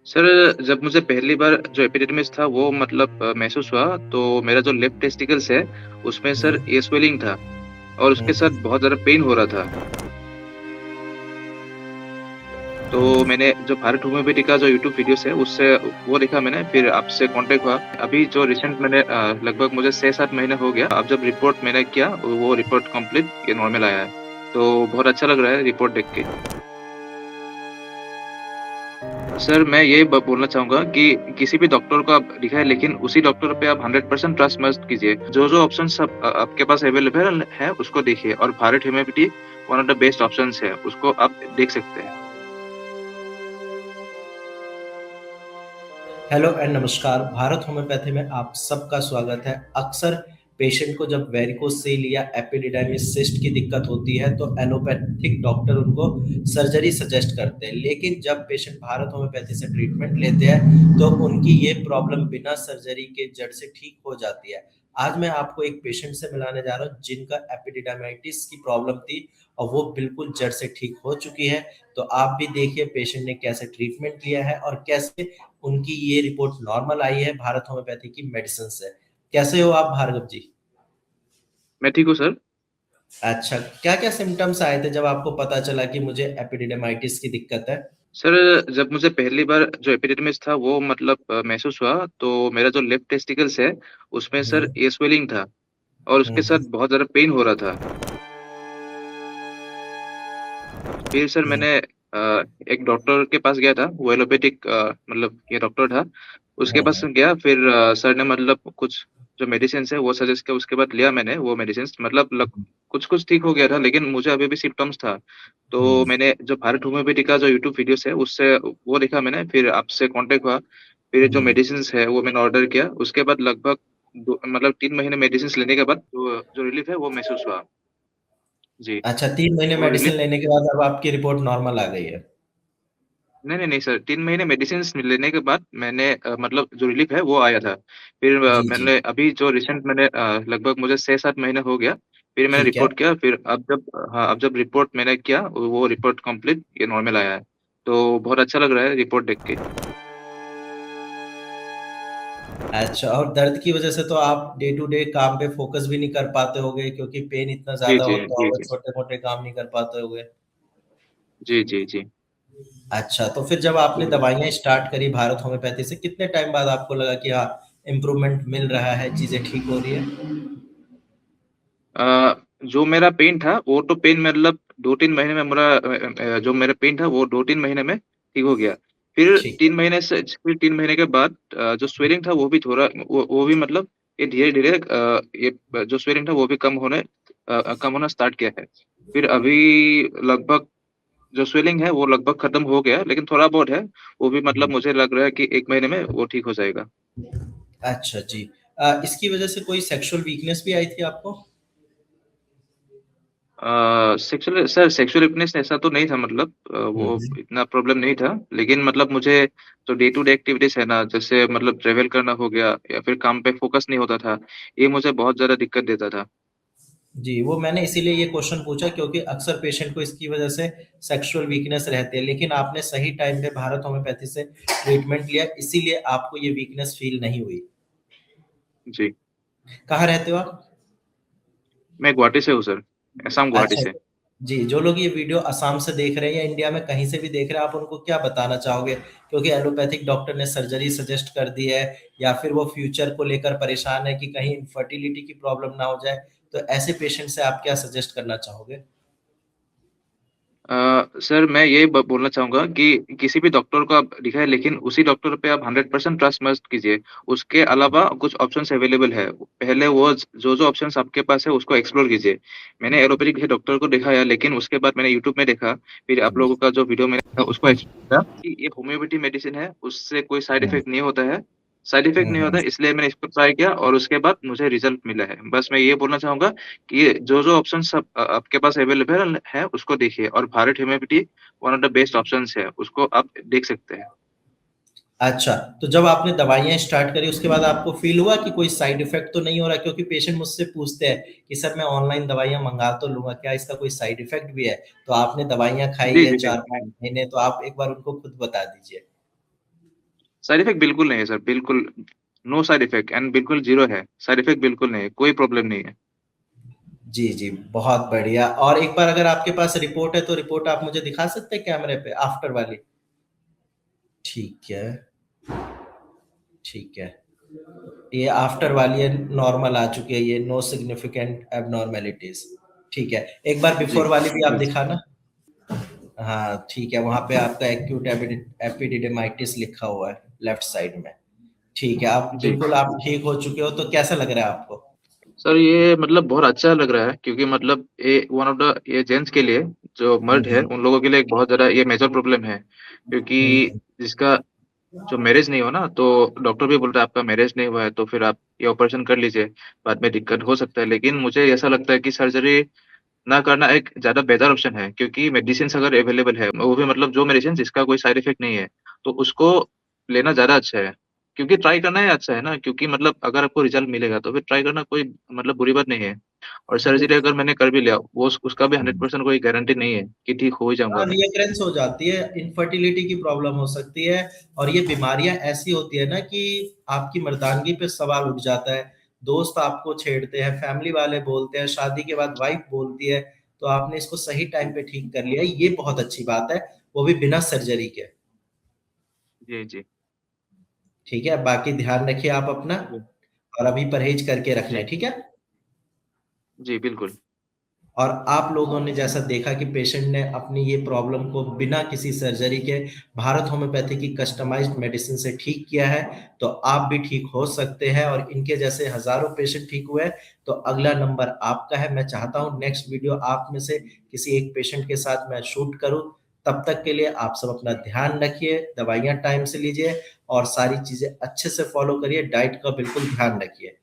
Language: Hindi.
सर, जब मुझे पहली बार जो एपिडिडमिस था वो महसूस हुआ तो मेरा जो लेफ्ट टेस्टिकल्स है उसमें सर हुँ, ये स्वेलिंग था और उसके साथ हुँ, बहुत ज़्यादा पेन हो रहा था। तो हुँ। मैंने जो भारत होम्योपैथी का जो यूट्यूब वीडियोस है उससे वो देखा मैंने, फिर आपसे कॉन्टैक्ट हुआ। अभी जो रिसेंट मैंने लगभग मुझे 6-7 महीने हो गया। अब जब रिपोर्ट मैंने किया वो रिपोर्ट कंप्लीट ये नॉर्मल आया है। तो बहुत अच्छा लग रहा है रिपोर्ट देख के। सर, मैं ये बोलना चाहूँगा कि किसी भी डॉक्टर को आप दिखाएँ लेकिन उसी डॉक्टर पे आप 100% ट्रस्ट मत कीजिए। जो-जो ऑप्शंस आपके पास अवेलेबल है उसको देखिए और Bharat homeopathy one of the best options है, उसको आप देख सकते हैं। हेलो एंड नमस्कार। भारत होम्योपैथी में आप सबका स्वागत है। अक्सर पेशेंट को जब वेरिकोस सेल या एपिडिडाइमिस सिस्ट की दिक्कत होती है तो एलोपैथिक डॉक्टर उनको सर्जरी सजेस्ट करते हैं, लेकिन जब पेशेंट भारत होम्योपैथी से ट्रीटमेंट लेते हैं तो उनकी ये प्रॉब्लम बिना सर्जरी के जड़ से ठीक हो जाती है। आज मैं आपको एक पेशेंट से मिलाने जा रहा हूँ जिनका एपिडिडाइमाइटिस की प्रॉब्लम थी और वो बिल्कुल जड़ से ठीक हो चुकी है। तो आप भी देखिए पेशेंट ने कैसे ट्रीटमेंट लिया है और कैसे उनकी ये रिपोर्ट नॉर्मल आई है भारत होम्योपैथी की मेडिसिन से। कैसे हो आप भार्गव जी? मैं ठीक हूँ सर। अच्छा, क्या-क्या सिम्पटम्स आए थे जब आपको पता चला कि मुझे एपिडिडाइमाइटिस की दिक्कत है? सर, जब मुझे पहली बार जो एपिडिडमिस था वो महसूस हुआ तो मेरा जो लेफ्ट टेस्टिकल्स है उसमें सर हुँ, ये स्वेलिंग था और हुँ, उसके हुँ, साथ बहुत ज़्यादा पेन हो रहा था। फिर सर हुँ, मैंने एक डॉक्टर के पास गया था, वो एलोपैथिक ये डॉक्टर था। उसके हुँ, पास हुँ, गया फिर सर ने कुछ जो मेडिसिन्स है वो सजेस्ट किया, उसके बाद लिया मैंने वो मेडिसिन्स कुछ-कुछ ठीक हो गया था लेकिन मुझे अभी भी सिम्पटम्स था। तो हुँ, मैंने जो भारत होम्योपैथी का जो यूट्यूब वीडियोस है उससे वो देखा मैंने, फिर आपसे कॉन्टैक्ट हुआ। फिर जो हुँ। मेडिसिन्स है वो मैंने ऑर्डर किया। उसके बाद लगभग 3 महीने मेडिसिन्स लेने के बाद जो जो रिलीफ़ है वो महसूस हुआ। जी, अच्छा, 3 महीने वो मेडिसिन रिलीफ़ लेने के बाद अब आपकी रिपोर्ट नॉर्मल आ गई है। नहीं सर, 3 महीने मेडिसिन्स लेने के बाद मैंने जो रिलीफ़ है वो आया था। फिर जी, जी, मैंने अभी जो रिसेंट मैंने लगभग मुझे 6-7 महीने हो गया, फिर मैंने ठीक है। रिपोर्ट किया, फिर अब जब रिपोर्ट मैंने किया, वो रिपोर्ट कंप्लीट ये नॉर्मल आया है। तो बहुत अच्छा लग रहा है रिपोर्ट देख के। अच्छा, और दर्द की वज़ह से तो आप डे टू डे काम पे फ़ोकस भी नहीं कर पाते होंगे क्योंकि पेन इतना जी, ज़्यादा जी, होता जी, होगा, जी। छोटे-मोटे काम नहीं कर पाते होंगे। जी, जी, जी। अच्छा, तो फिर जब आपने दवाइयाँ स्टार्ट करी भारत होम्योपैथी से, कितने टाइम बाद आपको लगा कि हाँ, इम्प्रूवमेंट मिल रहा है, चीज़ें ठीक हो रही है? जो मेरा पेन था, वो तो पेन 2-3 महीने में जो मेरा पेन था वो 2-3 महीने में ठीक हो गया। ठीक है। फिर 3 महीने के बाद जो स्वेलिंग था वो भी थोड़ा वो भी ये धीरे-धीरे जो स्वेलिंग था वो भी कम होना स्टार्ट किया है। फिर अभी लगभग जो स्वेलिंग है वो लगभग खत्म हो गया है, लेकिन थोड़ा बहुत है, वो भी हुँ, मुझे लग रहा है कि 1 महीने में वो ठीक हो जाएगा। अच्छा जी। इसकी वज़ह से कोई सेक्सुअल वीकनेस भी आई थी आपको? सेक्सुअल वीकनेस ऐसा तो नहीं था, हुँ, वो हुँ। इतना प्रॉब्लम नहीं था। लेकिन मुझे जो डे टू डे एक्टिविटीज़ है ना, जैसे ट्रैवल करना हो गया या फिर काम पे फ़ोकस नहीं होता था, ये मुझे बहुत ज़्यादा दिक्कत देता था। जी, वो मैंने इसीलिए ये क्वेश्चन पूछा क्योंकि अक्सर पेशेंट को इसकी वज़ह से सेक्सुअल वीकनेस रहती है, लेकिन आपने सही टाइम पे भारत होम्योपैथी से ट्रीटमेंट लिया, इसीलिए आपको ये वीकनेस फ़ील नहीं हुई। जी, कहाँ रहते हो आप? मैं गुवाहाटी से हूँ सर, असम गुवाहाटी अच्छा, से। जी, जो लोग ये वीडियो असम से देख रहे हैं या इंडिया में कहीं से भी देख रहे हैं, आप उनको क्या बताना चाहोगे? क्योंकि एलोपैथिक डॉक्टर ने सर्जरी सजेस्ट कर दी है या फिर वो फ्यूचर को लेकर परेशान है कि कहीं इनफर्टिलिटी की प्रॉब्लम ना हो जाए, तो ऐसे पेशेंट से आप क्या सजेस्ट करना चाहोगे? सर, मैं ये बोलना चाहूँगा कि किसी भी डॉक्टर को आप दिखाएँ लेकिन उसी डॉक्टर पे आप 100% ट्रस्ट मत कीजिए। उसके अलावा कुछ ऑप्शंस अवेलेबल है। पहले वो जो-जो ऑप्शंस आपके पास है उसको एक्सप्लोर कीजिए। मैंने एलोपैथिक किसी डॉक्टर को दिखाया लेकिन उसके बाद मैंने यूट्यूब में देखा, फिर आप हुँ, लोगों का जो वीडियो मैंने देखा उसको एक्सप्लोर किया कि ये होम्योपैथी मेडिसिन है, उससे कोई साइड हुँ, इफेक्ट नहीं होता है। साइड इफेक्ट हुँ, नहीं हुँ। होता है इसलिए मैंने इसको ट्राई किया और उसके बाद मुझे रिज़ल्ट मिला है। बस मैं ये बोलना चाहूँगा कि जो-जो ऑप्शंस आपके पास अवेलेबल है उसको देखिए और Bharat homeopathy one of the best options है, उसको आप देख सकते हैं। अच्छा, तो जब आपने दवाइयाँ स्टार्ट करी उसके बाद आपको फ़ील हुआ कि कोई साइड इफ़ेक्ट तो नहीं हो रहा? क्योंकि पेशेंट मुझसे पूछते हैं कि सर मैं ऑनलाइन दवाइयाँ मँगा तो लूँगा, क्या इसका कोई साइड इफ़ेक्ट भी है? तो आपने दवाइयाँ खाई जी, है जी, 4-5 जी। महीने, तो आप एक बार उनको खुद बता दीजिए। साइड इफेक्ट बिल्कुल नहीं है सर, बिल्कुल नो साइड इफेक्ट एंड बिल्कुल जीरो है, साइड इफेक्ट बिल्कुल नहीं है, कोई प्रॉब्लम नहीं है। जी, जी, बहुत बढ़िया। और एक बार अगर आपके पास रिपोर्ट है तो रिपोर्ट आप मुझे दिखा सकते हैं कैमरे पे आफ्टर वाली? ठीक है, ठीक है। ये आफ्टर वाली है, नॉर्मल आ चुकी है ये, नो सिग्निफिकेंट एबनॉर्मेलिटीज़। ठीक है, एक बार जी बिफोर वाली भी आप जी दिखाना। हाँ, ठीक है, वहाँ पे आपका एक्यूट एपिडिडिमाइटिस लिखा हुआ है लेफ्ट साइड में। ठीक है, आप जी। बिल्कुल आप ठीक हो चुके हो, तो कैसा लग रहा है आपको? सर ये मतलब बहुत अच्छा लग रहा है, क्योंकि मतलब ये वन ऑफ द ये जेंट्स के लिए, जो हुँ, मर्द है हुँ। उन लोगों के लिए एक बहुत ज़्यादा ये मेजर प्रॉब्लम है, हुँ, क्योंकि हुँ। जिसका जो मैरिज नहीं हो ना, तो डॉक्टर भी बोल रहा है आपका मैरिज नहीं हुआ है तो फिर आप ये ऑपरेशन कर लीजिए, बाद में दिक्कत हो सकता है। लेकिन मुझे ऐसा लगता है कि सर्जरी ना करना एक ज़्यादा बेहतर ऑप्शन है, क्योंकि मेडिसिन्स अगर अवेलेबल है, वो भी मतलब जो मेडिसिन जिसका कोई साइड इफेक्ट नहीं है, तो उसको लेना ज़्यादा अच्छा है। क्योंकि ट्राई करना ही अच्छा है ना, क्योंकि मतलब अगर आपको रिज़ल्ट मिलेगा तो फिर ट्राई करना कोई मतलब बुरी बात नहीं है। और सर्जरी बिल्कुल। अगर मैंने कर भी लिया, वो उसका भी हुँ। 100% कोई गारंटी नहीं है कि ठीक हो ही हाँ, जाऊँगा मैं। रिकरेंस हो जाती है, इनफर्टिलिटी की प्रॉब्लम हो सकती है और ये बीमारियाँ ऐसी होती है ना कि आपकी मर्दानगी पे सवाल उठ जाता है। दोस्त आपको छेड़ते हैं, फैमिली वाले बोलते हैं, शादी के बाद वाइफ बोलती है, तो आपने इसको सही टाइम पे ठीक कर लिया, ये बहुत अच्छी बात है, वो भी बिना सर्जरी के। जी, जी। ठीक है? बाकी ध्यान रखिए आप अपना जी, और अभी परहेज़ करके रख लें, जी। ठीक है? जी, बिल्कुल। और आप लोगों ने जैसा देखा कि पेशेंट ने अपनी ये प्रॉब्लम को बिना किसी सर्जरी के भारत होम्योपैथी की कस्टमाइज्ड मेडिसिन से ठीक किया है, तो आप भी ठीक हो सकते हैं और इनके जैसे हज़ारों पेशेंट ठीक हुए हैं, तो अगला नंबर आपका है। मैं चाहता हूँ नेक्स्ट वीडियो आप में से किसी एक पेशेंट के साथ मैं शूट करूँ। तब तक के लिए आप सब अपना ध्यान रखिए, दवाइयाँ टाइम से लीजिए और सारी चीज़ें अच्छे से फ़ॉलो करिए, डाइट का बिल्कुल ध्यान रखिए।